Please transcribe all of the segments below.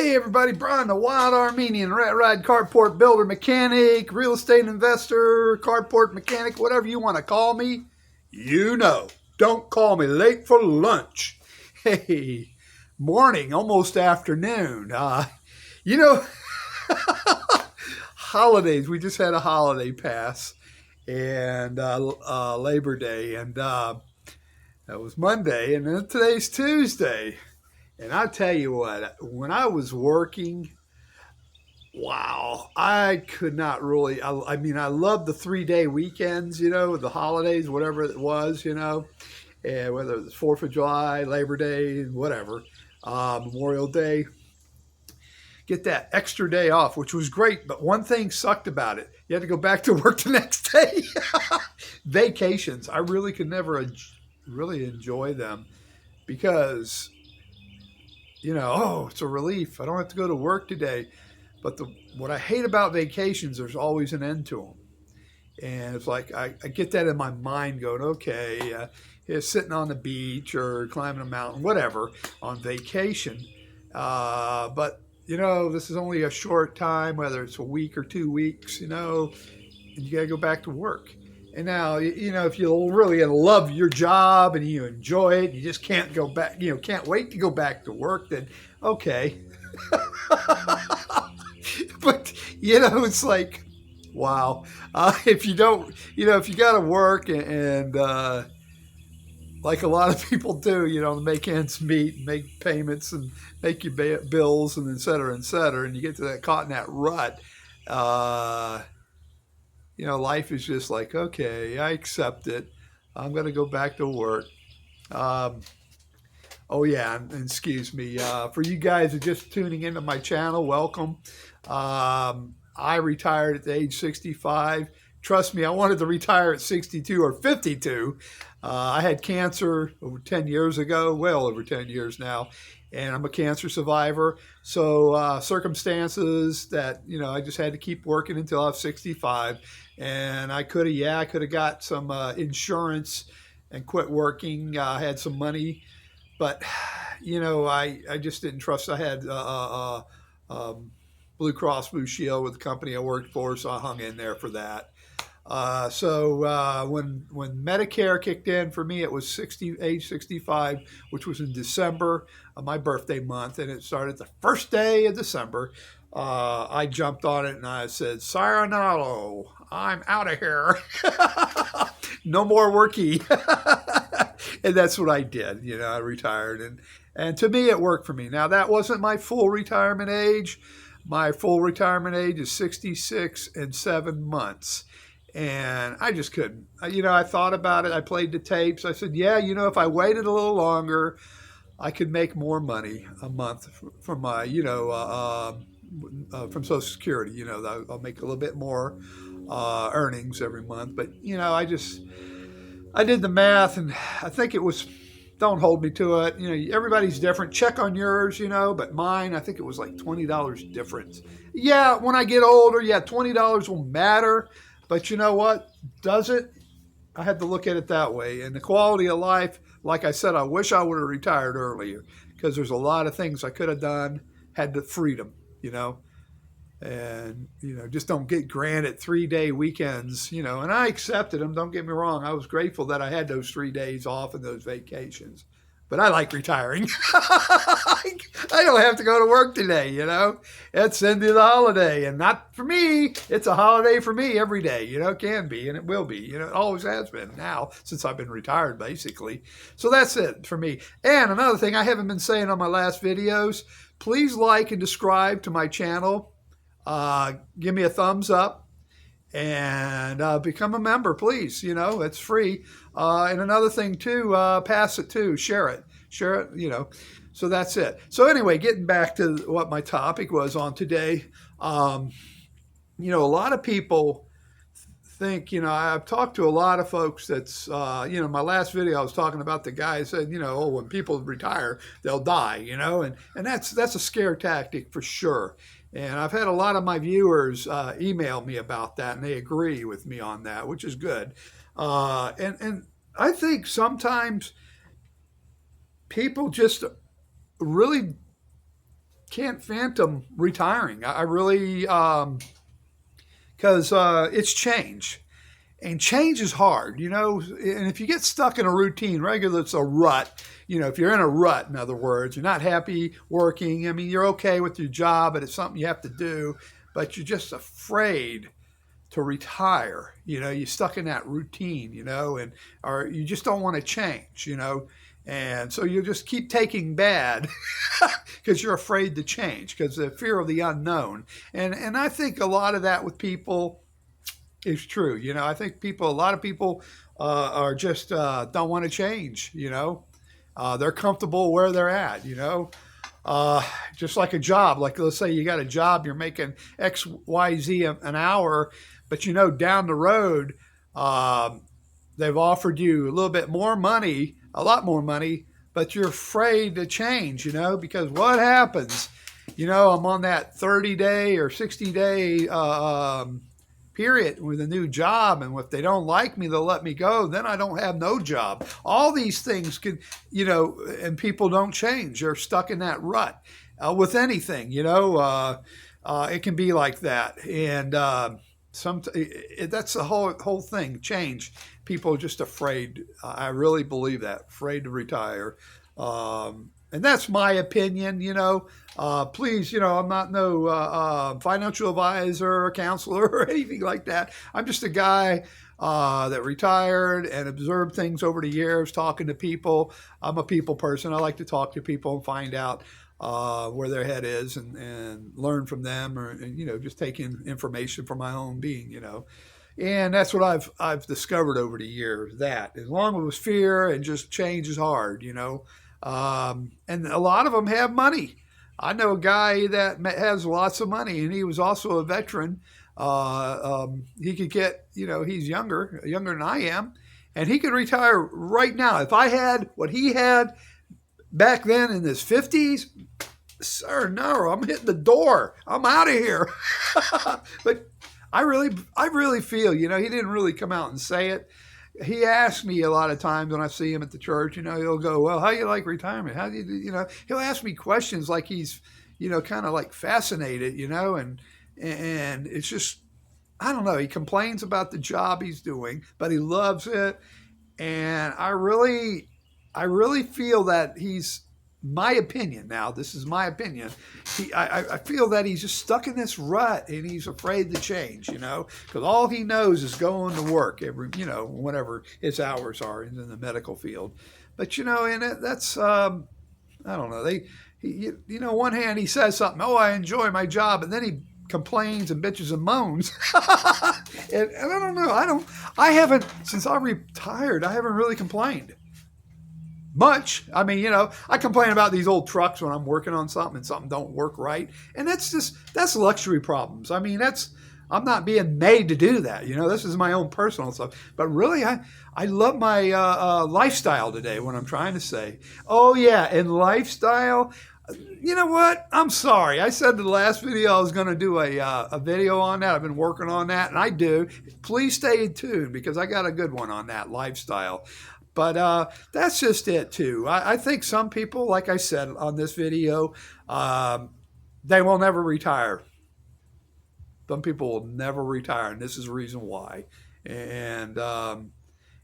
Hey everybody, Brian the Wild Armenian, Rat Ride Carport Builder Mechanic, Real Estate Investor, Carport Mechanic, whatever you want to call me. You know, don't call me late for lunch. Hey, morning, almost afternoon. You know, holidays, we just had a holiday pass and Labor Day, and that was Monday, and then today's Tuesday. And I tell you what, when I was working, wow, I could not really. I mean, I loved the 3 day weekends, the holidays, whatever it was, and whether it was 4th of July, Labor Day, whatever, Memorial Day. Get that extra day off, which was great. But one thing sucked about it. You had to go back to work the next day. Vacations. I really could never really enjoy them because it's a relief. I don't have to go to work today. But what I hate about vacations, there's always an end to them. And it's like I get that in my mind going, okay, sitting on the beach or climbing a mountain, whatever, on vacation. But, this is only a short time, whether it's a week or 2 weeks, and you got to go back to work. And now, if you really love your job and you enjoy it, you just can't go back, can't wait to go back to work, then okay. But, it's like, wow. If you don't, if you got to work and like a lot of people do, to make ends meet, and make payments and make your bills and et cetera, and you get to that caught in that rut, life is just like, okay, I accept it. I'm going to go back to work. Oh yeah, and excuse me. For you guys who are just tuning into my channel, welcome. I retired at the age 65. Trust me, I wanted to retire at 62 or 52. I had cancer over 10 years ago, well over 10 years now, and I'm a cancer survivor. So circumstances that, I just had to keep working until I was 65. And I could have got some insurance and quit working. I had some money, but, I just didn't trust. I had Blue Cross Blue Shield with the company I worked for, so I hung in there for that. So when Medicare kicked in for me, it was age 65, which was in December, my birthday month, and it started the first day of December. I jumped on it and I said, "Sayonara, I'm out of here. No more worky." And that's what I did. I retired, and to me, it worked for me. Now, that wasn't my full retirement age. My full retirement age is 66 and 7 months. And I just couldn't. I thought about it. I played the tapes. I said, yeah, if I waited a little longer, I could make more money a month from my, from Social Security. I'll make a little bit more earnings every month. But, I did the math, and I think it was, don't hold me to it. Everybody's different. Check on yours, but mine, I think it was like $20 difference. Yeah, when I get older, yeah, $20 will matter. But you know what? Does it? I had to look at it that way. And the quality of life, like I said, I wish I would have retired earlier because there's a lot of things I could have done, had the freedom, and, just don't get granted 3-day weekends, and I accepted them. Don't get me wrong. I was grateful that I had those 3 days off and those vacations. But I like retiring. I don't have to go to work today, It's the end of the holiday. And not for me. It's a holiday for me every day, it can be, and it will be. It always has been now since I've been retired, basically. So that's it for me. And another thing I haven't been saying on my last videos, please like and subscribe to my channel. Give me a thumbs up. And become a member, please. It's free. And another thing, too, pass it, too. Share it. So that's it. So anyway, getting back to what my topic was on today, a lot of people think, I've talked to a lot of folks that's, my last video I was talking about the guy said, when people retire, they'll die, and that's a scare tactic for sure. And I've had a lot of my viewers email me about that, and they agree with me on that, which is good. And I think sometimes people just really can't phantom retiring. I really, because it's change. And change is hard, you know. And if you get stuck in a routine, regular, it's a rut. You know, if you're in a rut, in other words, you're not happy working. I mean, you're okay with your job, but it's something you have to do, but you're just afraid to retire. You know, you're stuck in that routine, you know, and or you just don't want to change, you know. And so you just keep taking bad because you're afraid to change because the fear of the unknown. And I think a lot of that with people is true. You know, I think a lot of people are just don't want to change. You know, they're comfortable where they're at. You know, just like a job. Like let's say you got a job, you're making X, Y, Z an hour, but you know down the road they've offered you a little bit more money, a lot more money, but you're afraid to change. You know, because what happens? You know, I'm on that 30-day or 60-day period with a new job, and if they don't like me, they'll let me go. Then I don't have no job. All these things can, you know, and people don't change. They're stuck in that rut with anything, you know. It can be like that, and that's the whole thing. Change. People are just afraid. I really believe that, afraid to retire. And that's my opinion, you know. Please, you know, I'm not no financial advisor or counselor or anything like that. I'm just a guy that retired and observed things over the years, talking to people. I'm a people person. I like to talk to people and find out where their head is and learn from them, or you know, just taking information from my own being, you know. And that's what I've discovered over the years. That as long as it was fear and just change is hard, you know. And a lot of them have money. I know a guy that has lots of money, and he was also a veteran. He could get, you know, he's younger than I am, and he could retire right now. If I had what he had back then in his 50s, sir, no, I'm hitting the door. I'm out of here. But I really feel, you know, he didn't really come out and say it. He asks me a lot of times when I see him at the church, you know, he'll go, well, how do you like retirement? How do you know, he'll ask me questions like he's, you know, kind of like fascinated, you know, and it's just, I don't know. He complains about the job he's doing, but he loves it. And I really feel that he's, my opinion now, this is my opinion. I feel that he's just stuck in this rut and he's afraid to change, you know, because all he knows is going to work every, you know, whenever his hours are in the medical field. But, you know, and that's, I don't know. You know, one hand he says something, oh, I enjoy my job. And then he complains and bitches and moans. and I don't know. I haven't, since I retired, I haven't really complained much. I mean, you know, I complain about these old trucks when I'm working on something and something don't work right. And that's luxury problems. I mean, I'm not being made to do that. You know, this is my own personal stuff. But really, I love my lifestyle today, what I'm trying to say. Oh, yeah, and lifestyle, you know what? I'm sorry. I said in the last video I was going to do a video on that. I've been working on that, and I do. Please stay tuned because I got a good one on that lifestyle. But that's just it, too. I think some people, like I said on this video, they will never retire. Some people will never retire, and this is the reason why. And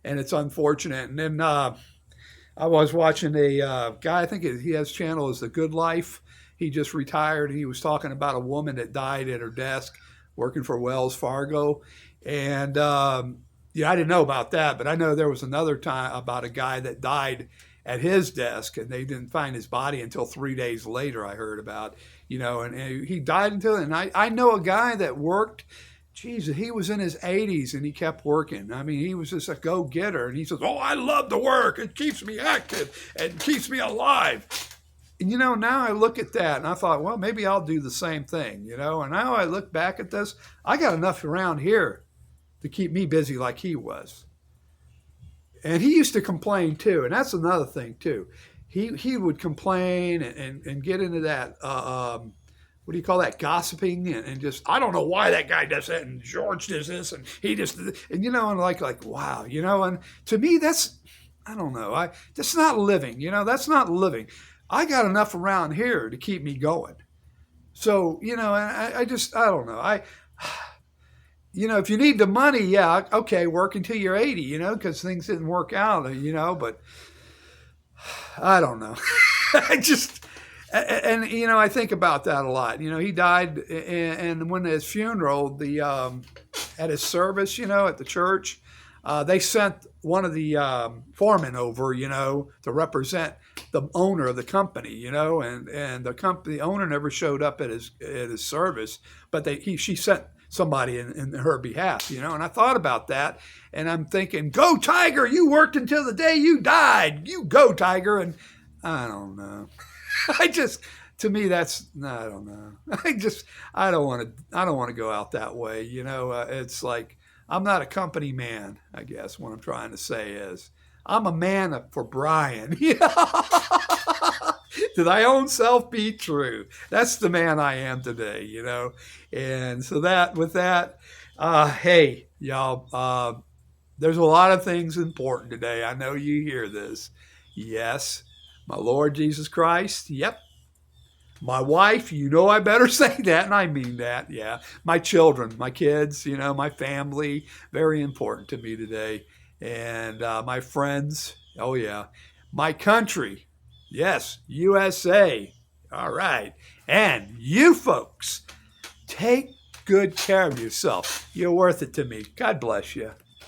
it's unfortunate. And then I was watching a guy, I think he has a channel is The Good Life. He just retired. He was talking about a woman that died at her desk working for Wells Fargo. And yeah, I didn't know about that, but I know there was another time about a guy that died at his desk, and they didn't find his body until 3 days later. I heard about, you know, and he died until. And I know a guy that worked. Jesus, he was in his 80s and he kept working. I mean, he was just a go-getter, and he says, "Oh, I love to work. It keeps me active and keeps me alive." And you know, now I look at that and I thought, well, maybe I'll do the same thing, you know. And now I look back at this, I got enough around here to keep me busy like he was. And he used to complain too, and that's another thing too. He would complain and get into that, what do you call that, gossiping, and just, I don't know why that guy does that, and George does this, and he just, and you know, and like wow, you know, and to me that's, I don't know, that's not living, you know, that's not living. I got enough around here to keep me going. So, I don't know. If you need the money, yeah, okay, work until you're 80, because things didn't work out, but I don't know. I just, I think about that a lot. He died, and when his funeral, at his service, at the church, they sent one of the foremen over, to represent the owner of the company, and the owner never showed up at his service, but she sent somebody in her behalf, and I thought about that, and I'm thinking, go Tiger, you worked until the day you died, you go Tiger, and I don't know. I just, to me, I don't know. I don't want to go out that way. It's like, I'm not a company man, I guess what I'm trying to say is I'm a man for Brian. To thy own self be true. That's the man I am today, And so hey, y'all, there's a lot of things important today. I know you hear this. Yes, my Lord Jesus Christ. Yep. My wife, I better say that, and I mean that. Yeah. My children, my kids, my family, very important to me today. And my friends, oh, yeah. My country, yes, USA. All right. And you folks, take good care of yourself. You're worth it to me. God bless you.